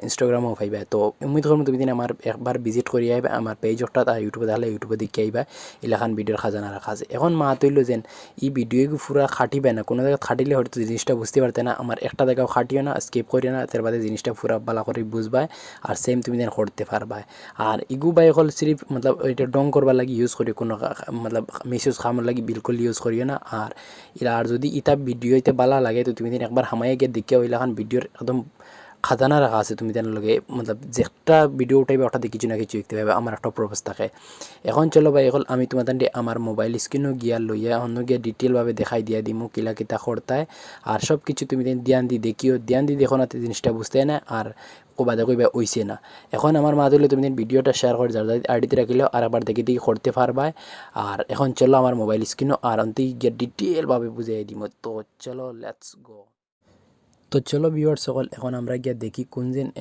ইনস্টাগ্রামও পাইবা। তো উম্মিদ করম তুমি দিন আমার একবার ভিজিট করি আইবা আমার পেজ একটা ইউটিউবে তাহলে ইউটিউবে দেখে আইবা এলাকান ভিডিওর খাজানা রাখা আছে। এখন মা তৈল যেন এই ভিডিও পুরা খাটিবে না, কোনো জায়গায় খাটিলে হয়তো জিনিসটা বুঝতে পারতে না, আমার একটা জায়গাও খাটিও না, স্কিপ করিও না, তার বাদে জিনিসটা পুরা ভালো করে বুঝবাই আর সেম তুমি যেন করতে পারবা। আর ইগু বাই হল সিরিফ মতলব এটা ডং করবার লাগি ইউজ করি, কোনো মতলব মেসেজ খামার লাগি বিলকুল ইউজ করিও না। আর আর যদি ইটা ভিডিও ইতে ভালো লাগে তো তুমি দিন একবার হামাইয়া গিয়ে দেখে ওইলাখান ভিডিওর একদম খাজানা রাখা আছে, তুমি জানার লগে মতলব যেটা ভিডিও উঠাইবে ওটাতে কিছু না কিছু দেখতে পাবে, আমার একটা প্রপোজ থাকে। এখন চলো ভাই এখন আমি তোমাদের আমার মোবাইল স্ক্রিনও গিয়া লইয়া অন্য গিয়া ডিটেলভাবে দেখাই দিয়া দিমু কিলা কিতা করতায় আর সব কিছু তুমি ধ্যান দিয়ে দেখিও, ধ্যান দিয়ে দেখো না জিনিসটা বুঝতে না আর বাদে কইবা ওইছে না। এখন আমার মা দিলে তুমি ভিডিওটা শেয়ার করে যার আইডিতে রাখিলেও আর আবার দেখে দেখি করতে পারবা। আর এখন চলো আমার মোবাইল স্ক্রিনও আর অন্তে গিয়ে ডিটেলভাবে বুঝাই দিমু। তো চলো লেটস গো। তো চলো ভিউয়ার্স সকল এখন আমরা গিয়া দেখি কোন দিন